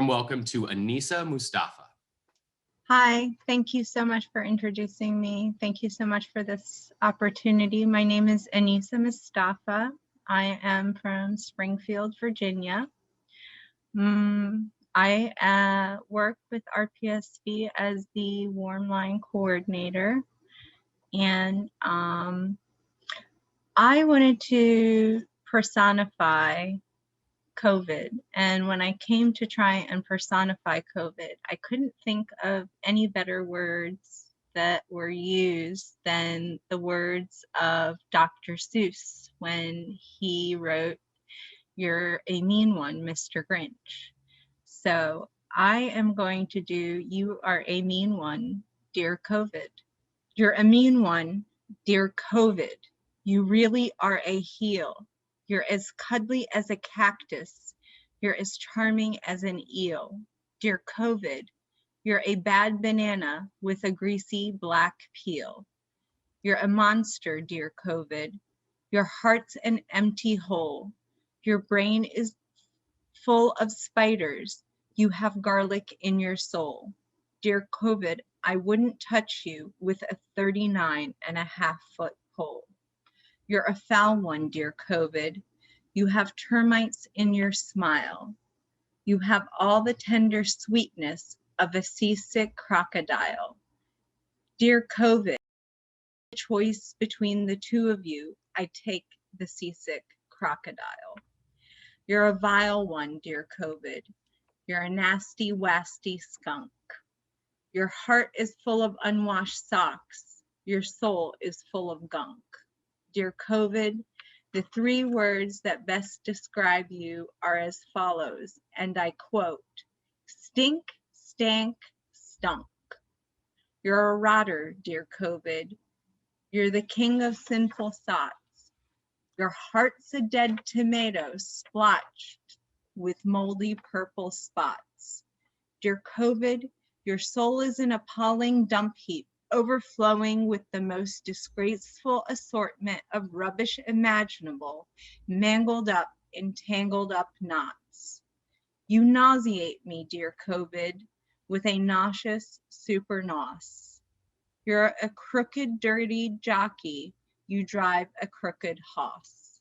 warm welcome to Anisa Mustafa. Hi, thank you so much for introducing me. Thank you so much for this opportunity. My name is Anisa Mustafa. I am from Springfield, Virginia. I work with RPSV as the warm line coordinator, and I wanted to personify COVID. And when I came to try and personify COVID, I couldn't think of any better words that were used than the words of Dr. Seuss when he wrote, "You're a mean one, Mr. Grinch." So I am going to do, "You are a mean one, dear COVID. You're a mean one, dear COVID. You really are a heel. You're as cuddly as a cactus. You're as charming as an eel. Dear COVID, you're a bad banana with a greasy black peel. You're a monster, dear COVID. Your heart's an empty hole. Your brain is full of spiders. You have garlic in your soul. Dear COVID, I wouldn't touch you with a 39.5-foot pole. You're a foul one, dear COVID. You have termites in your smile. You have all the tender sweetness of a seasick crocodile. Dear COVID, choice between the two of you, I take the seasick crocodile. You're a vile one, dear COVID. You're a nasty, wasty skunk. Your heart is full of unwashed socks. Your soul is full of gunk. Dear COVID, the three words that best describe you are as follows, and I quote, stink, stank, stunk. You're a rotter, dear COVID. You're the king of sinful thoughts. Your heart's a dead tomato splotched with moldy purple spots. Dear COVID, your soul is an appalling dump heap, overflowing with the most disgraceful assortment of rubbish imaginable, mangled up in tangled up knots. You nauseate me, dear COVID, with a nauseous super nos. You're a crooked, dirty jockey. You drive a crooked hoss.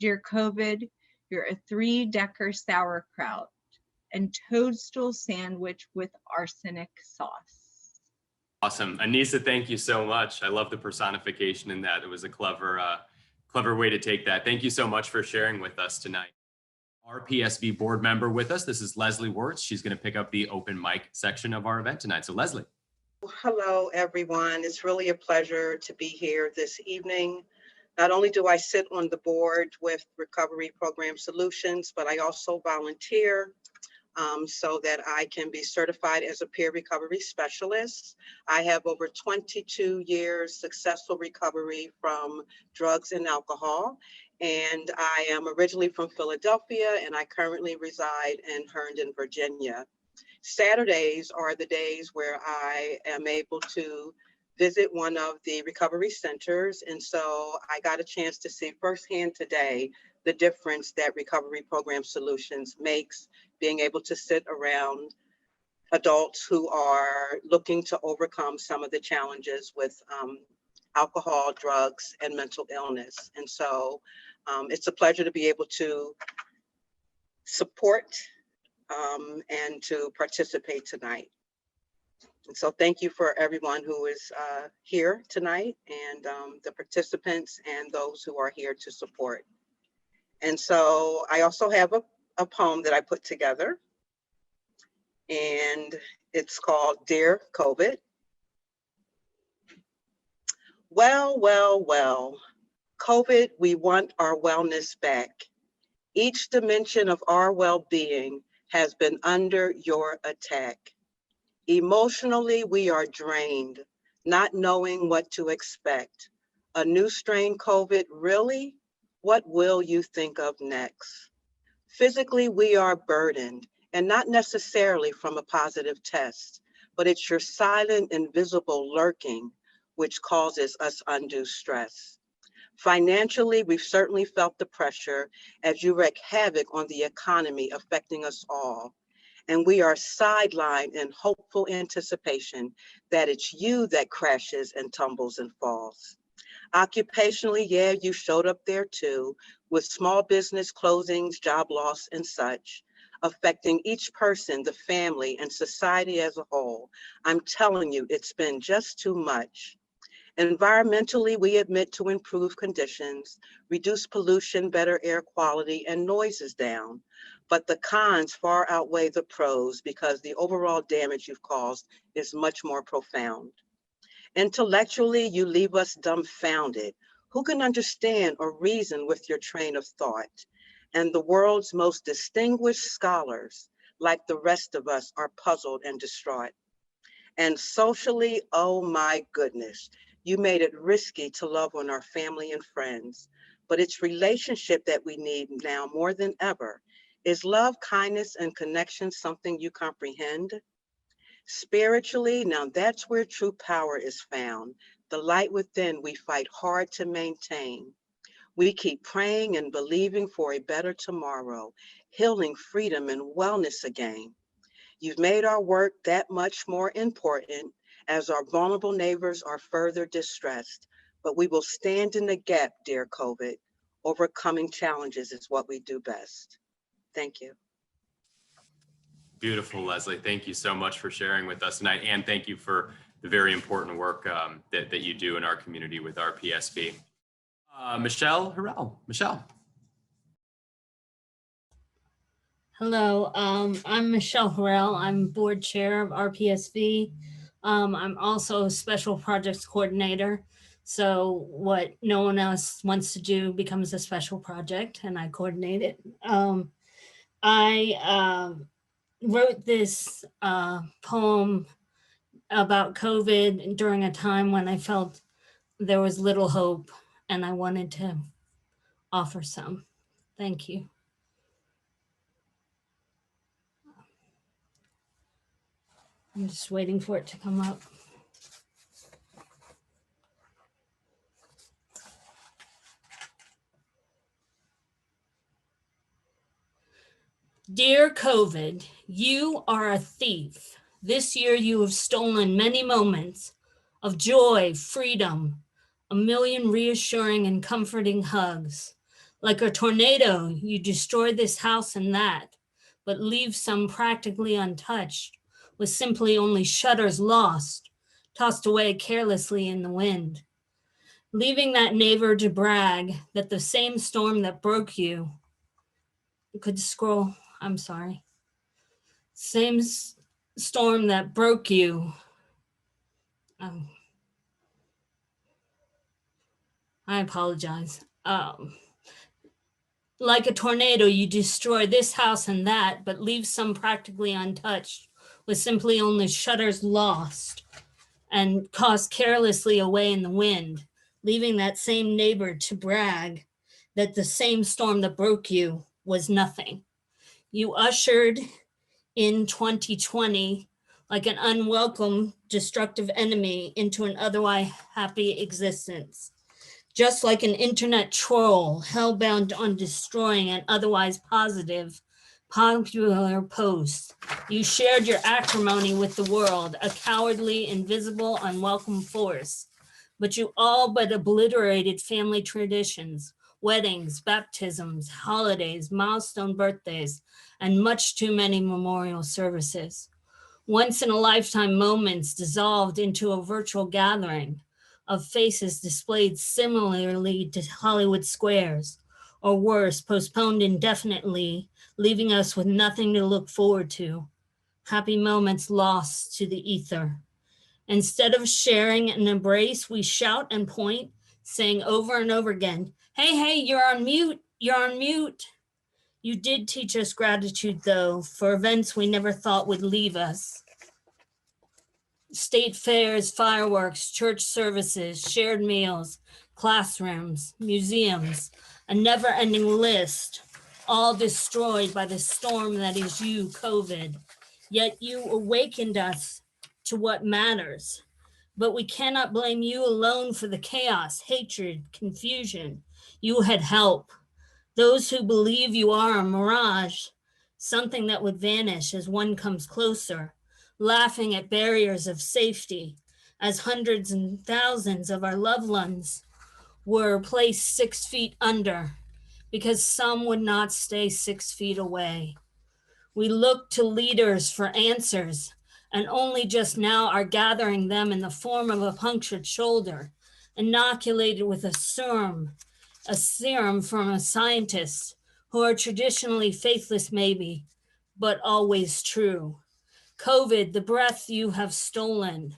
Dear COVID, you're a 3-decker sauerkraut and toadstool sandwich with arsenic sauce. Awesome. Anisa, thank you so much. I love the personification in that. It was a clever way to take that. Thank you so much for sharing with us tonight. RPSV board member with us. This is Leslie Wortz. She's going to pick up the open mic section of our event tonight. So Leslie. Hello, everyone. It's really a pleasure to be here this evening. Not only do I sit on the board with Recovery Program Solutions, but I also volunteer so that I can be certified as a peer recovery specialist. I have over 22 years successful recovery from drugs and alcohol. And I am originally from Philadelphia, and I currently reside in Herndon, Virginia. Saturdays are the days where I am able to visit one of the recovery centers. And so I got a chance to see firsthand today the difference that Recovery Program Solutions makes, being able to sit around adults who are looking to overcome some of the challenges with alcohol, drugs, and mental illness. And so it's a pleasure to be able to support and to participate tonight. And so thank you for everyone who is here tonight, and the participants and those who are here to support. And so I also have a poem that I put together, and it's called Dear COVID. Well, well, well, COVID, we want our wellness back. Each dimension of our well-being has been under your attack. Emotionally, we are drained, not knowing what to expect. A new strain COVID, really? What will you think of next? Physically, we are burdened, and not necessarily from a positive test, but it's your silent, invisible lurking which causes us undue stress. Financially, we've certainly felt the pressure as you wreak havoc on the economy, affecting us all. And we are sidelined in hopeful anticipation that it's you that crashes and tumbles and falls. Occupationally, yeah, you showed up there too, with small business closings, job loss, and such, affecting each person, the family, and society as a whole. I'm telling you, it's been just too much. Environmentally, we admit to improve conditions, reduce pollution, better air quality, and noise is down. But the cons far outweigh the pros because the overall damage you've caused is much more profound. Intellectually, you leave us dumbfounded. Who can understand or reason with your train of thought? And the world's most distinguished scholars, like the rest of us, are puzzled and distraught. And socially, oh my goodness, you made it risky to love on our family and friends. But it's relationship that we need now more than ever. Is love, kindness, and connection something you comprehend? Spiritually, now that's where true power is found. The light within we fight hard to maintain. We keep praying and believing for a better tomorrow, healing, freedom, and wellness again. You've made our work that much more important as our vulnerable neighbors are further distressed. But we will stand in the gap, dear COVID. Overcoming challenges is what we do best. Thank you. Beautiful, Leslie. Thank you so much for sharing with us tonight. And thank you for the very important work that you do in our community with RPSV. Michelle Harrell. Michelle. Hello, I'm Michelle Harrell. I'm board chair of RPSV. I'm also a special projects coordinator. So what no one else wants to do becomes a special project and I coordinate it. I wrote this poem about COVID during a time when I felt there was little hope and I wanted to offer some. Thank you. I'm just waiting for it to come up. Dear COVID, you are a thief. This year you have stolen many moments of joy, freedom, a million reassuring and comforting hugs. Like a tornado, you destroy this house and that, but leave some practically untouched, with simply only shutters lost, tossed away carelessly in the wind. Leaving that neighbor to brag that the same storm that broke you could scroll, I'm sorry. Same storm that broke you. I apologize. Like a tornado, you destroy this house and that, but leave some practically untouched, with simply only shutters lost and tossed carelessly away in the wind, leaving that same neighbor to brag that the same storm that broke you was nothing. You ushered in 2020 like an unwelcome, destructive enemy into an otherwise happy existence. Just like an internet troll hell-bent on destroying an otherwise positive, popular post, you shared your acrimony with the world, a cowardly, invisible, unwelcome force. But you all but obliterated family traditions, weddings, baptisms, holidays, milestone birthdays, and much too many memorial services. Once in a lifetime moments dissolved into a virtual gathering of faces displayed similarly to Hollywood squares, or worse, postponed indefinitely, leaving us with nothing to look forward to. Happy moments lost to the ether. Instead of sharing an embrace, we shout and point, saying over and over again, hey, hey, you're on mute, you're on mute. You did teach us gratitude, though, for events we never thought would leave us. State fairs, fireworks, church services, shared meals, classrooms, museums, a never-ending list, all destroyed by the storm that is you, COVID. Yet you awakened us to what matters. But we cannot blame you alone for the chaos, hatred, confusion. You had help. Those who believe you are a mirage something that would vanish as one comes closer, laughing at barriers of safety, as hundreds and thousands of our loved ones were placed 6 feet under because some would not stay 6 feet away. We look to leaders for answers and only just now are gathering them in the form of a punctured shoulder, inoculated with a serum from a scientist who are traditionally faithless maybe, but always true. COVID, the breath you have stolen.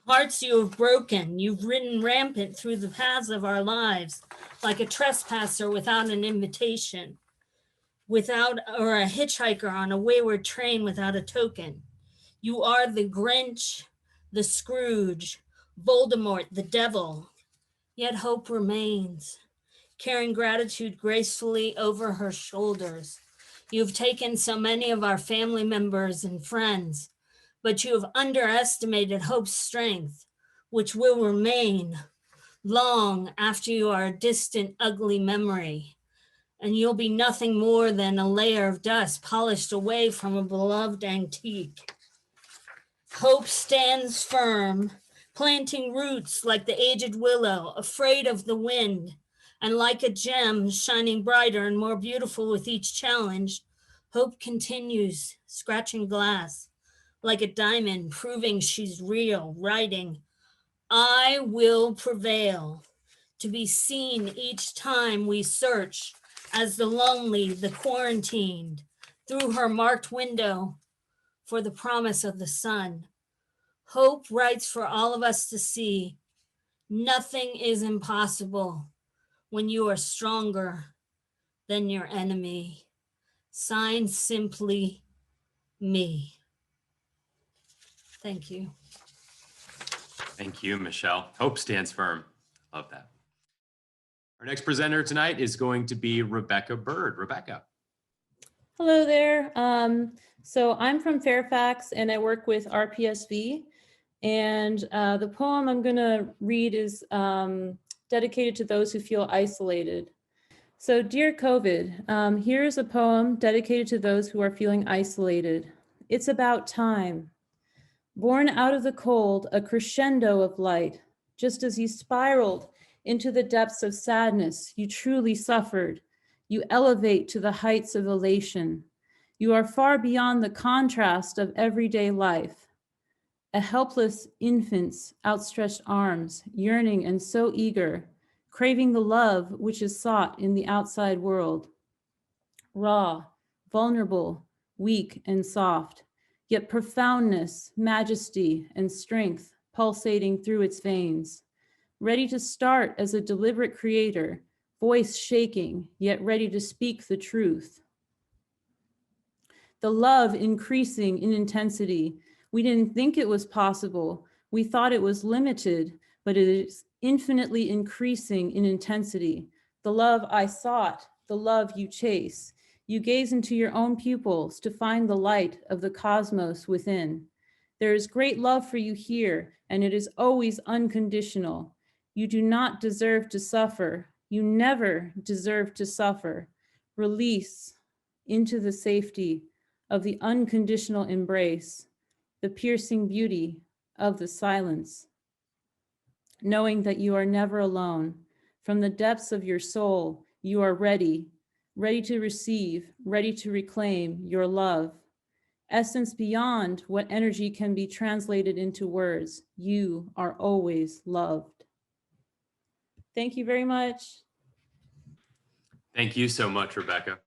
Hearts you have broken, you've ridden rampant through the paths of our lives like a trespasser without an invitation, or a hitchhiker on a wayward train without a token. You are the Grinch, the Scrooge, Voldemort, the devil, yet hope remains, carrying gratitude gracefully over her shoulders. You've taken so many of our family members and friends, but you have underestimated hope's strength, which will remain long after you are a distant, ugly memory. And you'll be nothing more than a layer of dust polished away from a beloved antique. Hope stands firm, planting roots like the aged willow, afraid of the wind, and like a gem shining brighter and more beautiful with each challenge, hope continues, scratching glass like a diamond, proving she's real, writing, I will prevail, to be seen each time we search as the lonely, the quarantined, through her marked window for the promise of the sun. Hope writes for all of us to see. Nothing is impossible when you are stronger than your enemy. Signed simply, me. Thank you. Thank you, Michelle. Hope stands firm. Love that. Our next presenter tonight is going to be Rebecca Byrd. Rebecca. Hello there. So I'm from Fairfax and I work with RPSV. And the poem I'm going to read is dedicated to those who feel isolated. So, dear COVID, here's a poem dedicated to those who are feeling isolated. It's about time. Born out of the cold, a crescendo of light, just as you spiraled into the depths of sadness, you truly suffered. You elevate to the heights of elation. You are far beyond the contrast of everyday life. A helpless infant's outstretched arms, yearning and so eager, craving the love which is sought in the outside world. Raw, vulnerable, weak and soft, yet profoundness, majesty, and strength pulsating through its veins. Ready to start as a deliberate creator, voice shaking, yet ready to speak the truth. The love increasing in intensity. We didn't think it was possible. We thought it was limited, but it is infinitely increasing in intensity. The love I sought, the love you chase. You gaze into your own pupils to find the light of the cosmos within. There is great love for you here, and it is always unconditional. You do not deserve to suffer. You never deserve to suffer. Release into the safety of the unconditional embrace, the piercing beauty of the silence. Knowing that you are never alone. From the depths of your soul, you are ready to receive, ready to reclaim your love. Essence beyond what energy can be translated into words. You are always loved. Thank you very much. Thank you so much, Rebecca.